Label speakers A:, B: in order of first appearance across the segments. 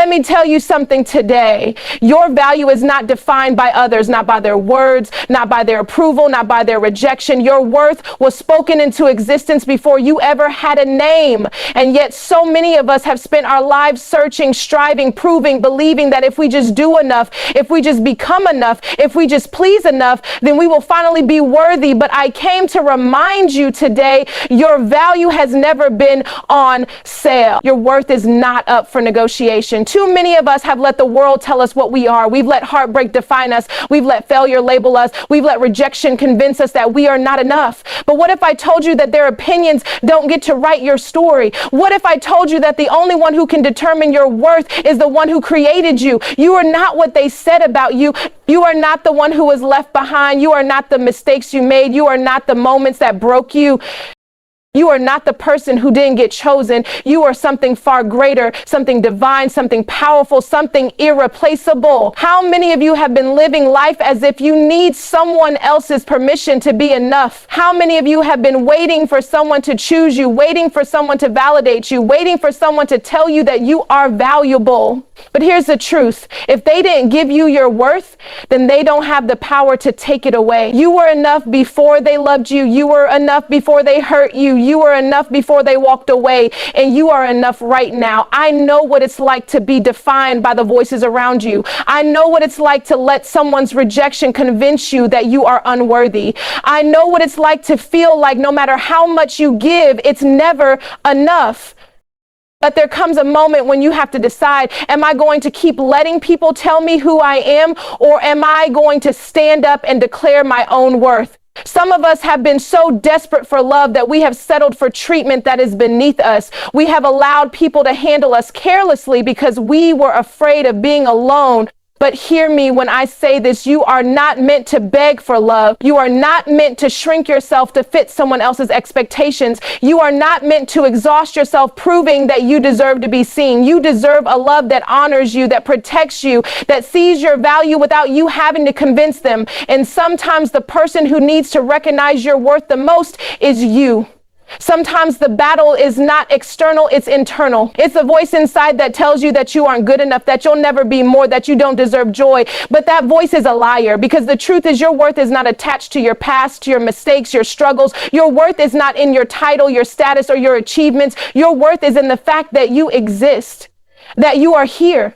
A: Let me tell you something today. Your value is not defined by others, not by their words, not by their approval, not by their rejection. Your worth was spoken into existence before you ever had a name. And yet so many of us have spent our lives searching, striving, proving, believing that if we just do enough, if we just become enough, if we just please enough, then we will finally be worthy. But I came to remind you today, your value has never been on sale. Your worth is not up for negotiation. Too many of us have let the world tell us what we are. We've let heartbreak define us. We've let failure label us. We've let rejection convince us that we are not enough. But what if I told you that their opinions don't get to write your story? What if I told you that the only one who can determine your worth is the one who created you? You are not what they said about you. You are not the one who was left behind. You are not the mistakes you made. You are not the moments that broke you. You are not the person who didn't get chosen. You are something far greater, something divine, something powerful, something irreplaceable. How many of you have been living life as if you need someone else's permission to be enough? How many of you have been waiting for someone to choose you, waiting for someone to validate you, waiting for someone to tell you that you are valuable? But here's the truth. If they didn't give you your worth, then they don't have the power to take it away. You were enough before they loved you. You were enough before they hurt you. You were enough before they walked away, and you are enough right now. I know what it's like to be defined by the voices around you. I know what it's like to let someone's rejection convince you that you are unworthy. I know what it's like to feel like no matter how much you give, it's never enough. But there comes a moment when you have to decide, am I going to keep letting people tell me who I am, or am I going to stand up and declare my own worth? Some of us have been so desperate for love that we have settled for treatment that is beneath us. We have allowed people to handle us carelessly because we were afraid of being alone. But hear me when I say this, you are not meant to beg for love. You are not meant to shrink yourself to fit someone else's expectations. You are not meant to exhaust yourself proving that you deserve to be seen. You deserve a love that honors you, that protects you, that sees your value without you having to convince them. And sometimes the person who needs to recognize your worth the most is you. Sometimes the battle is not external, it's internal. It's a voice inside that tells you that you aren't good enough, that you'll never be more, that you don't deserve joy. But that voice is a liar, because the truth is your worth is not attached to your past, to your mistakes, your struggles. Your worth is not in your title, your status, or your achievements. Your worth is in the fact that you exist, that you are here,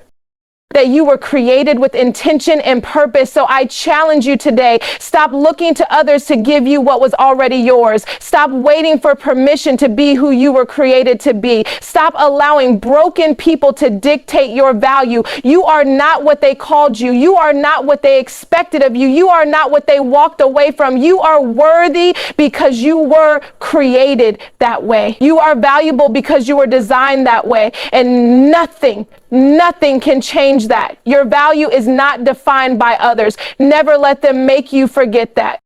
A: that you were created with intention and purpose. So I challenge you today, stop looking to others to give you what was already yours. Stop waiting for permission to be who you were created to be. Stop allowing broken people to dictate your value. You are not what they called you. You are not what they expected of you. You are not what they walked away from. You are worthy because you were created that way. You are valuable because you were designed that way. And nothing can change that. Your value is not defined by others. Never let them make you forget that.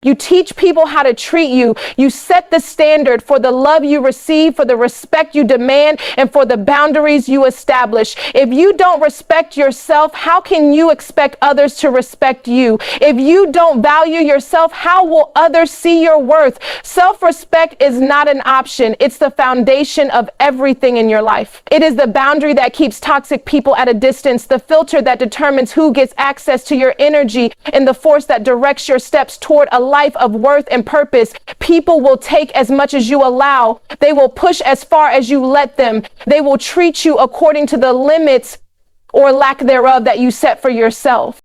A: You teach people how to treat you. You set the standard for the love you receive, for the respect you demand, and for the boundaries you establish. If you don't respect yourself, how can you expect others to respect you? If you don't value yourself, how will others see your worth? Self-respect is not an option. It's the foundation of everything in your life. It is the boundary that keeps toxic people at a distance, the filter that determines who gets access to your energy, and the force that directs your steps toward a life of worth and purpose. People will take as much as you allow. They will push as far as you let them. They will treat you according to the limits or lack thereof that you set for yourself.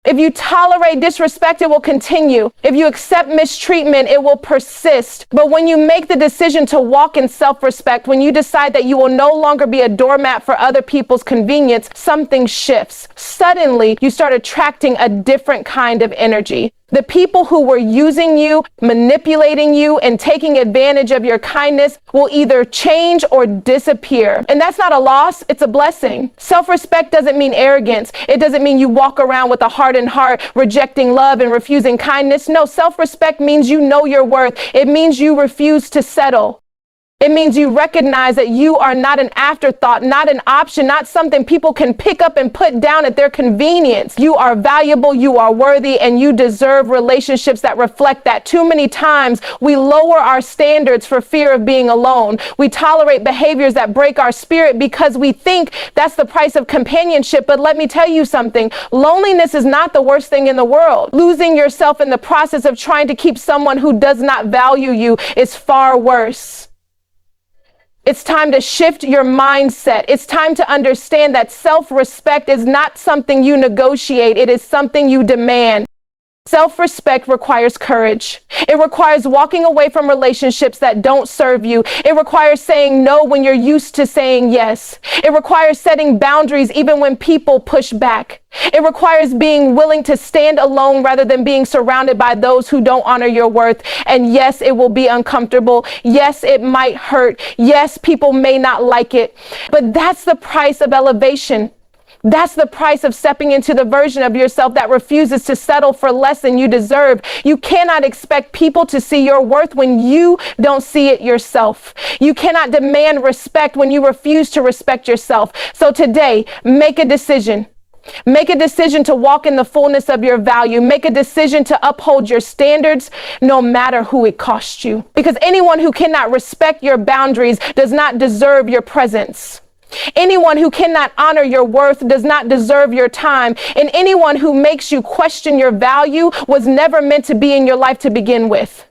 A: If you tolerate disrespect, it will continue. If you accept mistreatment, it will persist. But when you make the decision to walk in self-respect, when you decide that you will no longer be a doormat for other people's convenience, something shifts. Suddenly, you start attracting a different kind of energy. The people who were using you, manipulating you, and taking advantage of your kindness will either change or disappear. And that's not a loss, it's a blessing. Self-respect doesn't mean arrogance. It doesn't mean you walk around with a hardened heart, rejecting love and refusing kindness. No, self-respect means you know your worth. It means you refuse to settle. It means you recognize that you are not an afterthought, not an option, not something people can pick up and put down at their convenience. You are valuable, you are worthy, and you deserve relationships that reflect that. Too many times we lower our standards for fear of being alone. We tolerate behaviors that break our spirit because we think that's the price of companionship. But let me tell you something. Loneliness is not the worst thing in the world. Losing yourself in the process of trying to keep someone who does not value you is far worse. It's time to shift your mindset. It's time to understand that self-respect is not something you negotiate. It is something you demand. Self-respect requires courage. It requires walking away from relationships that don't serve you. It requires saying no when you're used to saying yes. It requires setting boundaries even when people push back. It requires being willing to stand alone rather than being surrounded by those who don't honor your worth. And yes, it will be uncomfortable. Yes, it might hurt. Yes, people may not like it. But that's the price of elevation. That's the price of stepping into the version of yourself that refuses to settle for less than you deserve. You cannot expect people to see your worth when you don't see it yourself. You cannot demand respect when you refuse to respect yourself. So today, make a decision. Make a decision to walk in the fullness of your value. Make a decision to uphold your standards, no matter who it costs you. Because anyone who cannot respect your boundaries does not deserve your presence. Anyone who cannot honor your worth does not deserve your time. And anyone who makes you question your value was never meant to be in your life to begin with.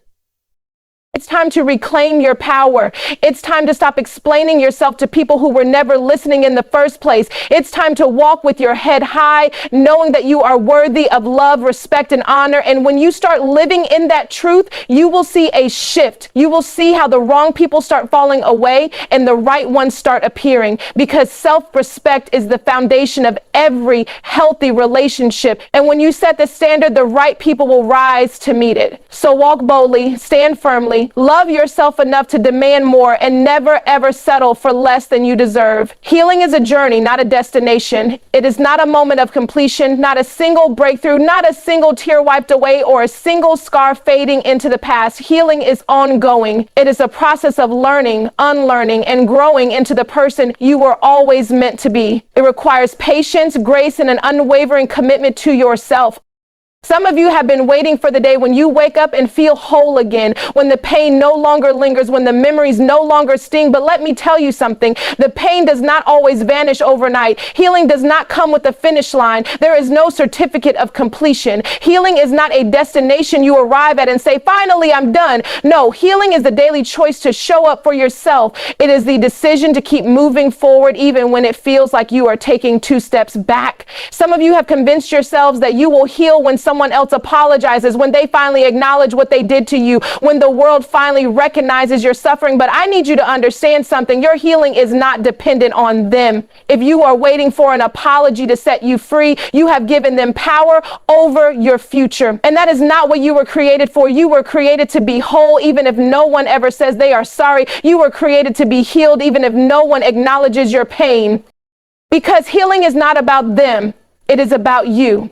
A: It's time to reclaim your power. It's time to stop explaining yourself to people who were never listening in the first place. It's time to walk with your head high, knowing that you are worthy of love, respect, and honor. And when you start living in that truth, you will see a shift. You will see how the wrong people start falling away and the right ones start appearing, because self-respect is the foundation of every healthy relationship. And when you set the standard, the right people will rise to meet it. So walk boldly, stand firmly, love yourself enough to demand more, and never ever settle for less than you deserve. Healing is a journey, not a destination. It is not a moment of completion, not a single breakthrough, not a single tear wiped away, or a single scar fading into the past. Healing is ongoing. It is a process of learning, unlearning, and growing into the person you were always meant to be. It requires patience, grace, and an unwavering commitment to yourself. Some of you have been waiting for the day when you wake up and feel whole again, when the pain no longer lingers, when the memories no longer sting. But let me tell you something. The pain does not always vanish overnight. Healing does not come with a finish line. There is no certificate of completion. Healing is not a destination you arrive at and say, finally, I'm done. No, healing is the daily choice to show up for yourself. It is the decision to keep moving forward even when it feels like you are taking 2 steps back. Some of you have convinced yourselves that you will heal when someone else apologizes, when they finally acknowledge what they did to you, when the world finally recognizes your suffering. But I need you to understand something. Your healing is not dependent on them. If you are waiting for an apology to set you free, you have given them power over your future. And that is not what you were created for. You were created to be whole, even if no one ever says they are sorry. You were created to be healed, even if no one acknowledges your pain. Because healing is not about them. It is about you.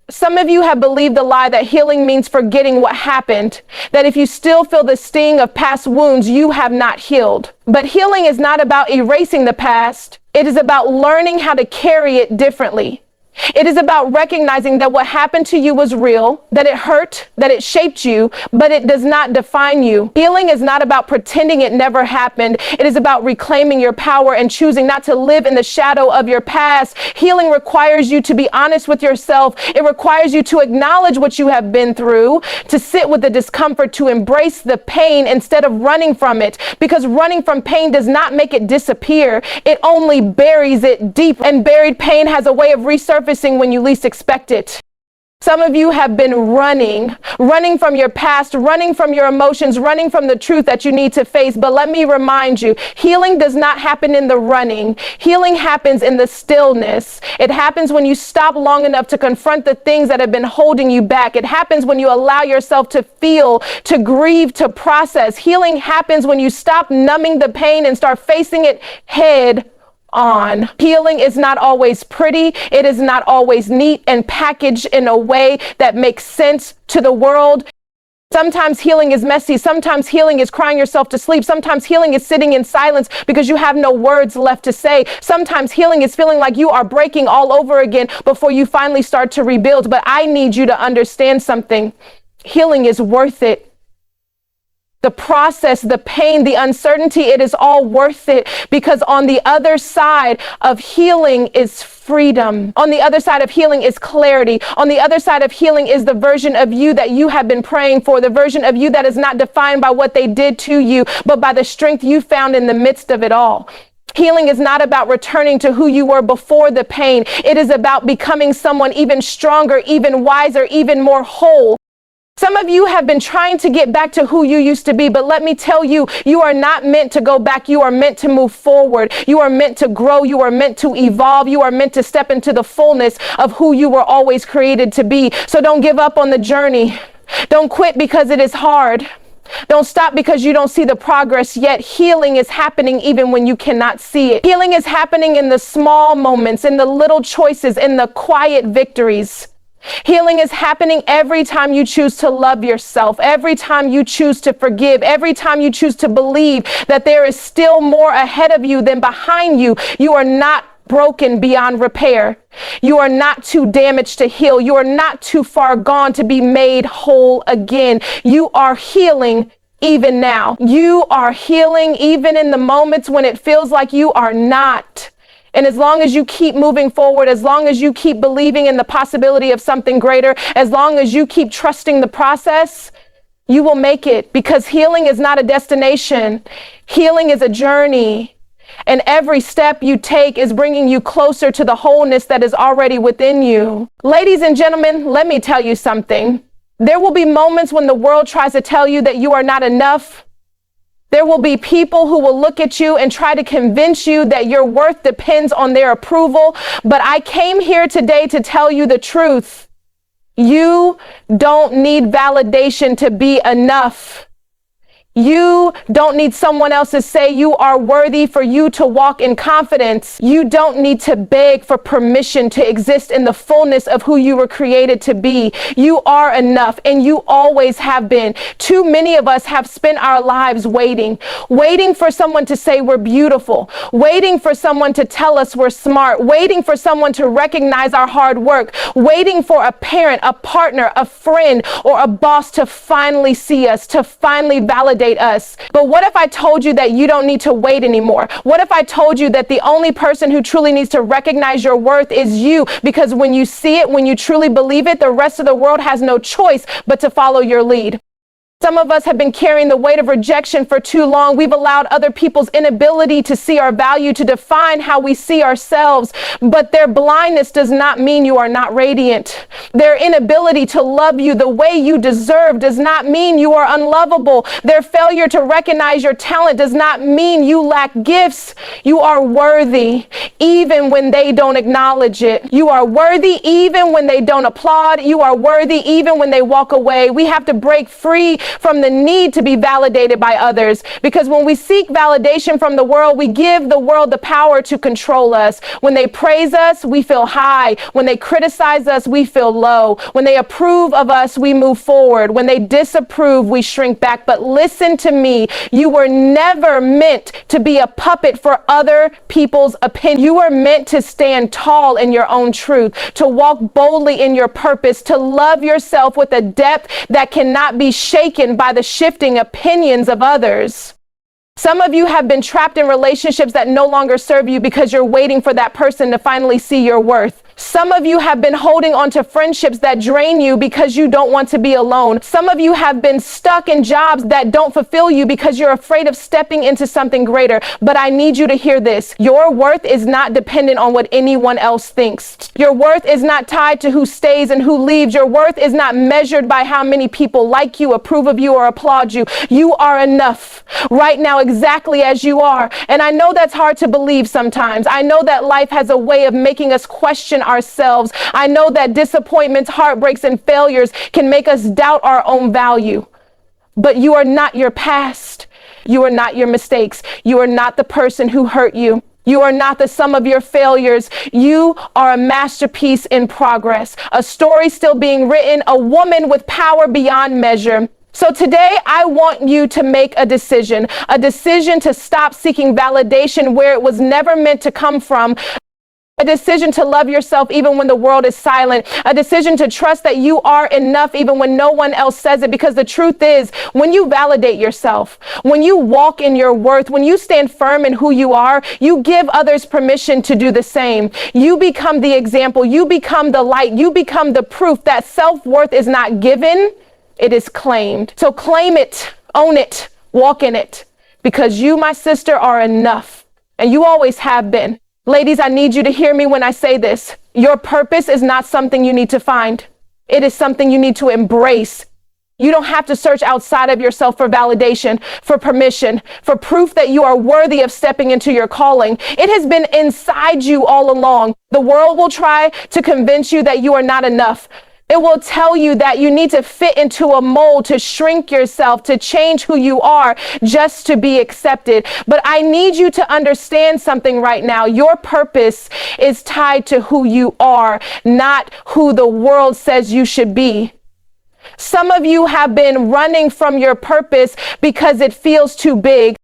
A: Some of you have believed the lie that healing means forgetting what happened, that if you still feel the sting of past wounds, you have not healed. But healing is not about erasing the past. It is about learning how to carry it differently. It is about recognizing that what happened to you was real, that it hurt, that it shaped you, but it does not define you. Healing is not about pretending it never happened. It is about reclaiming your power and choosing not to live in the shadow of your past. Healing requires you to be honest with yourself. It requires you to acknowledge what you have been through, to sit with the discomfort, to embrace the pain instead of running from it. Because running from pain does not make it disappear. It only buries it deep. And buried pain has a way of resurfacing when you least expect it. Some of you have been running from your past, running from your emotions, running from the truth that you need to face. But let me remind you, healing does not happen in the running. Healing happens in the stillness. It happens when you stop long enough to confront the things that have been holding you back. It happens when you allow yourself to feel, to grieve, to process. Healing happens when you stop numbing the pain and start facing it head on. Healing is not always pretty. It is not always neat and packaged in a way that makes sense to the world. Sometimes healing is messy. Sometimes healing is crying yourself to sleep. Sometimes healing is sitting in silence because you have no words left to say. Sometimes healing is feeling like you are breaking all over again before you finally start to rebuild. But I need you to understand something. Healing is worth it. The process, the pain, the uncertainty, it is all worth it, because on the other side of healing is freedom. On the other side of healing is clarity. On the other side of healing is the version of you that you have been praying for, the version of you that is not defined by what they did to you, but by the strength you found in the midst of it all. Healing is not about returning to who you were before the pain. It is about becoming someone even stronger, even wiser, even more whole. Some of you have been trying to get back to who you used to be, but let me tell you, you are not meant to go back. You are meant to move forward. You are meant to grow. You are meant to evolve. You are meant to step into the fullness of who you were always created to be. So don't give up on the journey. Don't quit because it is hard. Don't stop because you don't see the progress yet. Healing is happening even when you cannot see it. Healing is happening in the small moments, in the little choices, in the quiet victories. Healing is happening every time you choose to love yourself, every time you choose to forgive, every time you choose to believe that there is still more ahead of you than behind you. You are not broken beyond repair. You are not too damaged to heal. You are not too far gone to be made whole again. You are healing even now. You are healing even in the moments when it feels like you are not. And as long as you keep moving forward, as long as you keep believing in the possibility of something greater, as long as you keep trusting the process, you will make it, because healing is not a destination. Healing is a journey. And every step you take is bringing you closer to the wholeness that is already within you. Ladies and gentlemen, let me tell you something. There will be moments when the world tries to tell you that you are not enough. There will be people who will look at you and try to convince you that your worth depends on their approval. But I came here today to tell you the truth. You don't need validation to be enough. You don't need someone else to say you are worthy for you to walk in confidence. You don't need to beg for permission to exist in the fullness of who you were created to be. You are enough, and you always have been. Too many of us have spent our lives waiting for someone to say we're beautiful, waiting for someone to tell us we're smart, waiting for someone to recognize our hard work, waiting for a parent, a partner, a friend, or a boss to finally see us, to finally validate us. But what if I told you that you don't need to wait anymore? What if I told you that the only person who truly needs to recognize your worth is you? Because when you see it, when you truly believe it, the rest of the world has no choice but to follow your lead. Some of us have been carrying the weight of rejection for too long. We've allowed other people's inability to see our value to define how we see ourselves. But their blindness does not mean you are not radiant. Their inability to love you the way you deserve does not mean you are unlovable. Their failure to recognize your talent does not mean you lack gifts. You are worthy even when they don't acknowledge it. You are worthy even when they don't applaud. You are worthy even when they walk away. We have to break free from the need to be validated by others, because when we seek validation from the world, we give the world the power to control us. When they praise us, we feel high. When they criticize us, we feel low. When they approve of us, we move forward. When they disapprove, we shrink back. But listen to me, you were never meant to be a puppet for other people's opinion. You were meant to stand tall in your own truth, to walk boldly in your purpose, to love yourself with a depth that cannot be shaken by the shifting opinions of others. Some of you have been trapped in relationships that no longer serve you because you're waiting for that person to finally see your worth. Some of you have been holding on to friendships that drain you because you don't want to be alone. Some of you have been stuck in jobs that don't fulfill you because you're afraid of stepping into something greater. But I need you to hear this. Your worth is not dependent on what anyone else thinks. Your worth is not tied to who stays and who leaves. Your worth is not measured by how many people like you, approve of you, or applaud you. You are enough right now, exactly as you are. And I know that's hard to believe sometimes. I know that life has a way of making us question ourselves. I know that disappointments, heartbreaks, and failures can make us doubt our own value. But you are not your past. You are not your mistakes. You are not the person who hurt you. You are not the sum of your failures. You are a masterpiece in progress, a story still being written, a woman with power beyond measure. So today I want you to make a decision to stop seeking validation where it was never meant to come from. A decision to love yourself even when the world is silent. A decision to trust that you are enough even when no one else says it. Because the truth is, when you validate yourself, when you walk in your worth, when you stand firm in who you are, you give others permission to do the same. You become the example. You become the light. You become the proof that self-worth is not given, it is claimed. So claim it, own it, walk in it. Because you, my sister, are enough. And you always have been. Ladies, I need you to hear me when I say this. Your purpose is not something you need to find. It is something you need to embrace. You don't have to search outside of yourself for validation, for permission, for proof that you are worthy of stepping into your calling. It has been inside you all along. The world will try to convince you that you are not enough. It will tell you that you need to fit into a mold, to shrink yourself, to change who you are just to be accepted. But I need you to understand something right now. Your purpose is tied to who you are, not who the world says you should be. Some of you have been running from your purpose because it feels too big.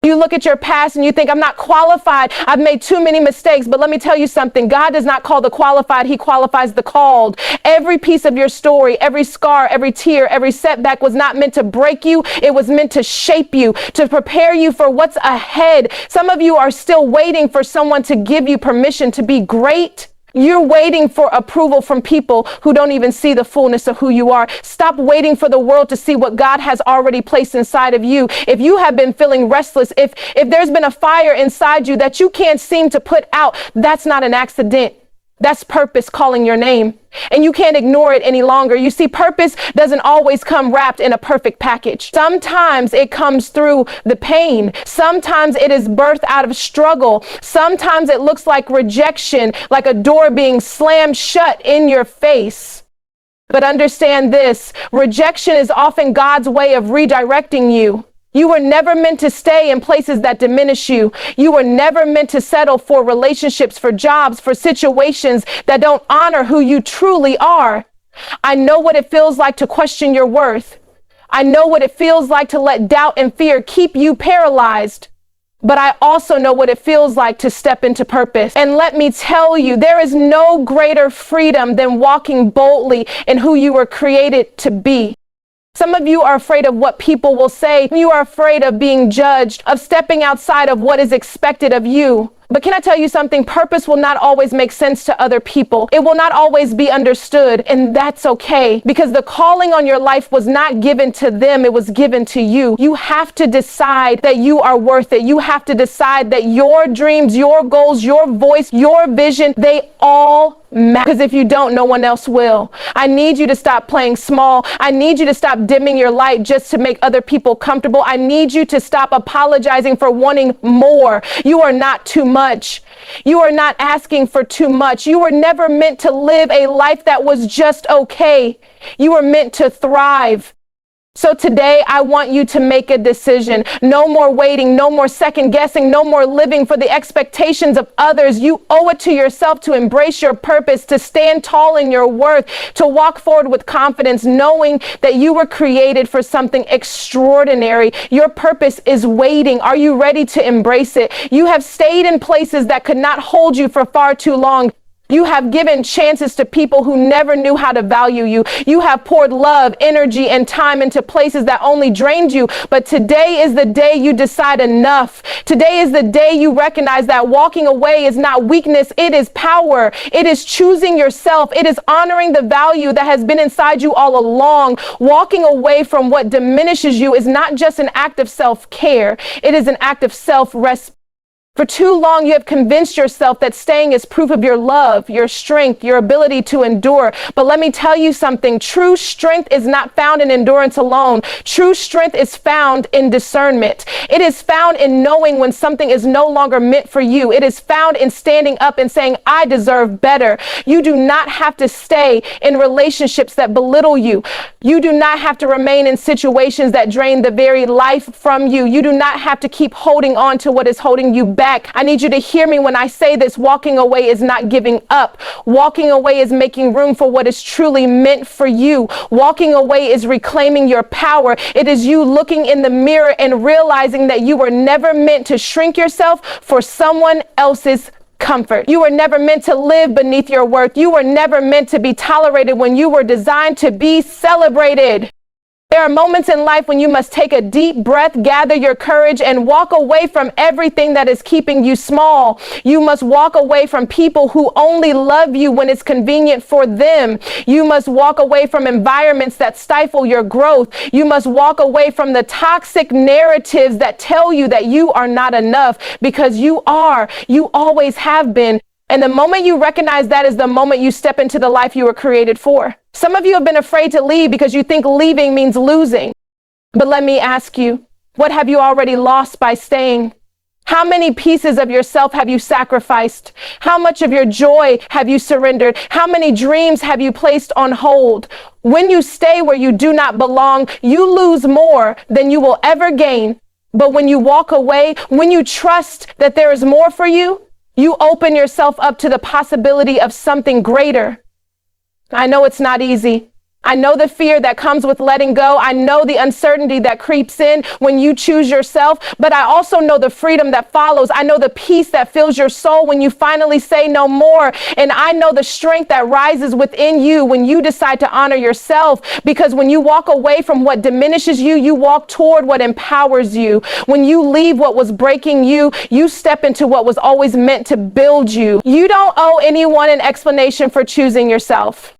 A: You look at your past and you think, I'm not qualified. I've made too many mistakes. But let me tell you something. God does not call the qualified. He qualifies the called. Every piece of your story, every scar, every tear, every setback was not meant to break you. It was meant to shape you, to prepare you for what's ahead. Some of you are still waiting for someone to give you permission to be great. You're waiting for approval from people who don't even see the fullness of who you are. Stop waiting for the world to see what God has already placed inside of you. If you have been feeling restless, if there's been a fire inside you that you can't seem to put out, that's not an accident. That's purpose calling your name. And you can't ignore it any longer. You see, purpose doesn't always come wrapped in a perfect package. Sometimes it comes through the pain. Sometimes it is birthed out of struggle. Sometimes it looks like rejection, like a door being slammed shut in your face. But understand this, rejection is often God's way of redirecting you. You were never meant to stay in places that diminish you. You were never meant to settle for relationships, for jobs, for situations that don't honor who you truly are. I know what it feels like to question your worth. I know what it feels like to let doubt and fear keep you paralyzed. But I also know what it feels like to step into purpose. And let me tell you, there is no greater freedom than walking boldly in who you were created to be. Some of you are afraid of what people will say. You are afraid of being judged, of stepping outside of what is expected of you. But can I tell you something? Purpose will not always make sense to other people. It will not always be understood, and that's okay, because the calling on your life was not given to them, it was given to you. You have to decide that you are worth it. You have to decide that your dreams, your goals, your voice, your vision, they all matter. Because if you don't, no one else will. I need you to stop playing small. I need you to stop dimming your light just to make other people comfortable. I need you to stop apologizing for wanting more. You are not too much. You are not asking for too much. You were never meant to live a life that was just okay. You were meant to thrive. So today I want you to make a decision. No more waiting, no more second guessing, no more living for the expectations of others. You owe it to yourself to embrace your purpose, to stand tall in your worth, to walk forward with confidence, knowing that you were created for something extraordinary. Your purpose is waiting. Are you ready to embrace it? You have stayed in places that could not hold you for far too long. You have given chances to people who never knew how to value you. You have poured love, energy, and time into places that only drained you. But today is the day you decide enough. Today is the day you recognize that walking away is not weakness. It is power. It is choosing yourself. It is honoring the value that has been inside you all along. Walking away from what diminishes you is not just an act of self-care. It is an act of self-respect. For too long, you have convinced yourself that staying is proof of your love, your strength, your ability to endure. But let me tell you something. True strength is not found in endurance alone. True strength is found in discernment. It is found in knowing when something is no longer meant for you. It is found in standing up and saying, I deserve better. You do not have to stay in relationships that belittle you. You do not have to remain in situations that drain the very life from you. You do not have to keep holding on to what is holding you back. back. I need you to hear me when I say this. Walking away is not giving up. Walking away is making room for what is truly meant for you. Walking away is reclaiming your power. It is you looking in the mirror and realizing that you were never meant to shrink yourself for someone else's comfort. You were never meant to live beneath your worth. You were never meant to be tolerated when you were designed to be celebrated. There are moments in life when you must take a deep breath, gather your courage, and walk away from everything that is keeping you small. You must walk away from people who only love you when it's convenient for them. You must walk away from environments that stifle your growth. You must walk away from the toxic narratives that tell you that you are not enough, because you are. You always have been. And the moment you recognize that is the moment you step into the life you were created for. Some of you have been afraid to leave because you think leaving means losing. But let me ask you, what have you already lost by staying? How many pieces of yourself have you sacrificed? How much of your joy have you surrendered? How many dreams have you placed on hold? When you stay where you do not belong, you lose more than you will ever gain. But when you walk away, when you trust that there is more for you, you open yourself up to the possibility of something greater. I know it's not easy. I know the fear that comes with letting go. I know the uncertainty that creeps in when you choose yourself, but I also know the freedom that follows. I know the peace that fills your soul when you finally say no more. And I know the strength that rises within you when you decide to honor yourself, because when you walk away from what diminishes you, you walk toward what empowers you. When you leave what was breaking you, you step into what was always meant to build you. You don't owe anyone an explanation for choosing yourself.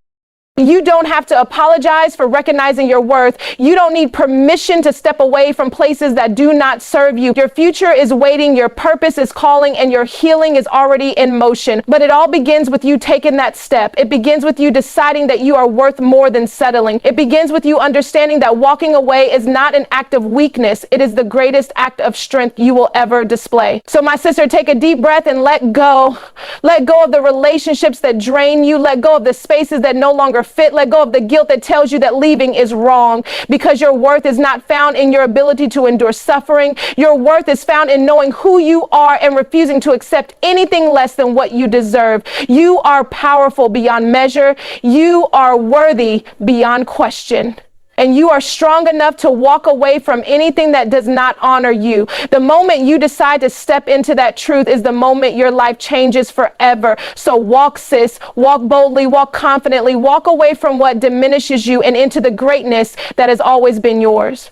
A: You don't have to apologize for recognizing your worth. You don't need permission to step away from places that do not serve you. Your future is waiting, your purpose is calling, and your healing is already in motion. But it all begins with you taking that step. It begins with you deciding that you are worth more than settling. It begins with you understanding that walking away is not an act of weakness. It is the greatest act of strength you will ever display. So my sister, take a deep breath and let go. Let go of the relationships that drain you. Let go of the spaces that no longer fit. Let go of the guilt that tells you that leaving is wrong, because your worth is not found in your ability to endure suffering. Your worth is found in knowing who you are and refusing to accept anything less than what you deserve. You are powerful beyond measure. You are worthy beyond question. And you are strong enough to walk away from anything that does not honor you. The moment you decide to step into that truth is the moment your life changes forever. So walk, sis. Walk boldly, walk confidently, walk away from what diminishes you and into the greatness that has always been yours.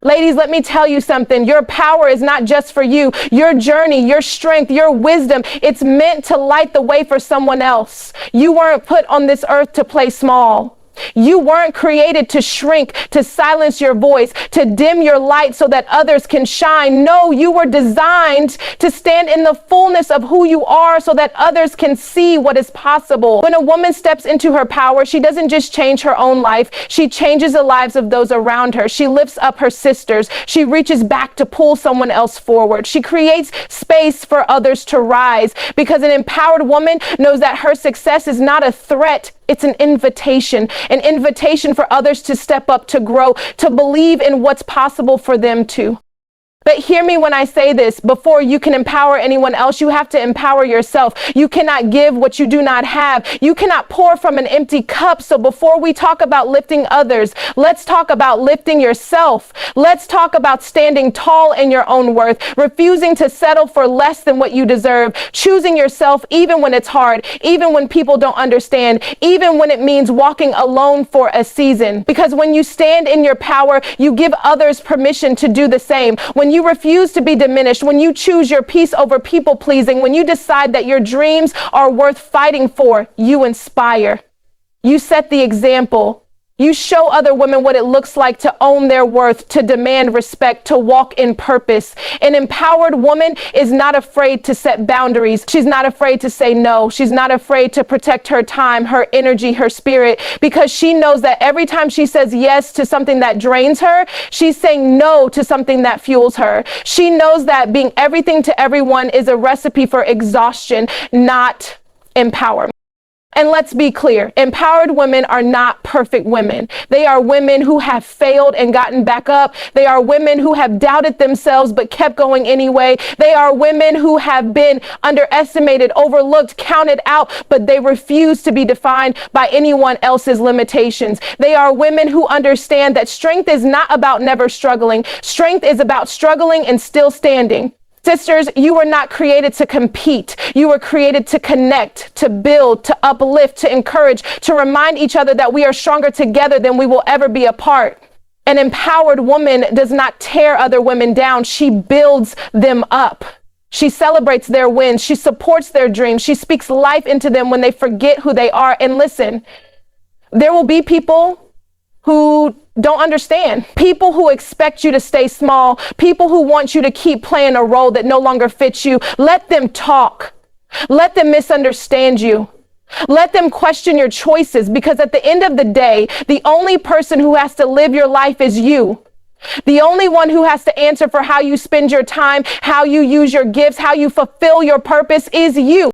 A: Ladies, let me tell you something. Your power is not just for you. Your journey, your strength, your wisdom, it's meant to light the way for someone else. You weren't put on this earth to play small. You weren't created to shrink, to silence your voice, to dim your light so that others can shine. No, you were designed to stand in the fullness of who you are so that others can see what is possible. When a woman steps into her power, she doesn't just change her own life. She changes the lives of those around her. She lifts up her sisters. She reaches back to pull someone else forward. She creates space for others to rise, because an empowered woman knows that her success is not a threat. It's an invitation for others to step up, to grow, to believe in what's possible for them too. But hear me when I say this. Before you can empower anyone else, you have to empower yourself. You cannot give what you do not have. You cannot pour from an empty cup. So before we talk about lifting others, let's talk about lifting yourself. Let's talk about standing tall in your own worth, refusing to settle for less than what you deserve, choosing yourself even when it's hard, even when people don't understand, even when it means walking alone for a season. Because when you stand in your power, you give others permission to do the same. When you refuse to be diminished, when you choose your peace over people pleasing, when you decide that your dreams are worth fighting for, you inspire. You set the example. You show other women what it looks like to own their worth, to demand respect, to walk in purpose. An empowered woman is not afraid to set boundaries. She's not afraid to say no. She's not afraid to protect her time, her energy, her spirit, because she knows that every time she says yes to something that drains her, she's saying no to something that fuels her. She knows that being everything to everyone is a recipe for exhaustion, not empowerment. And let's be clear, empowered women are not perfect women. They are women who have failed and gotten back up. They are women who have doubted themselves but kept going anyway. They are women who have been underestimated, overlooked, counted out, but they refuse to be defined by anyone else's limitations. They are women who understand that strength is not about never struggling. Strength is about struggling and still standing. Sisters, you were not created to compete. You were created to connect, to build, to uplift, to encourage, to remind each other that we are stronger together than we will ever be apart. An empowered woman does not tear other women down. She builds them up. She celebrates their wins. She supports their dreams. She speaks life into them when they forget who they are. And listen, there will be people who don't understand. People who expect you to stay small. People who want you to keep playing a role that no longer fits you. Let them talk. Let them misunderstand you. Let them question your choices, because at the end of the day, the only person who has to live your life is you. The only one who has to answer for how you spend your time, how you use your gifts, how you fulfill your purpose is you.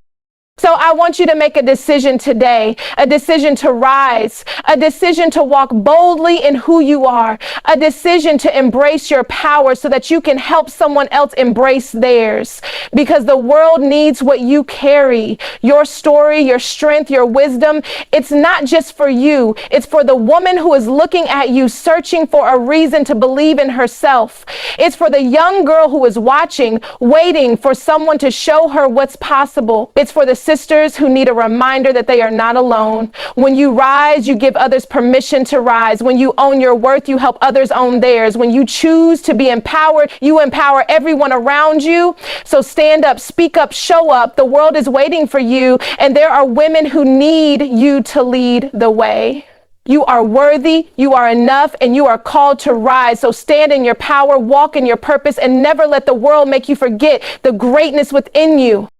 A: So I want you to make a decision today, a decision to rise, a decision to walk boldly in who you are, a decision to embrace your power so that you can help someone else embrace theirs. Because the world needs what you carry, your story, your strength, your wisdom. It's not just for you. It's for the woman who is looking at you, searching for a reason to believe in herself. It's for the young girl who is watching, waiting for someone to show her what's possible. It's for the sisters who need a reminder that they are not alone. When you rise, you give others permission to rise. When you own your worth, you help others own theirs. When you choose to be empowered, you empower everyone around you. So stand up, speak up, show up. The world is waiting for you, and there are women who need you to lead the way. You are worthy, you are enough, and you are called to rise. So stand in your power, walk in your purpose, and never let the world make you forget the greatness within you.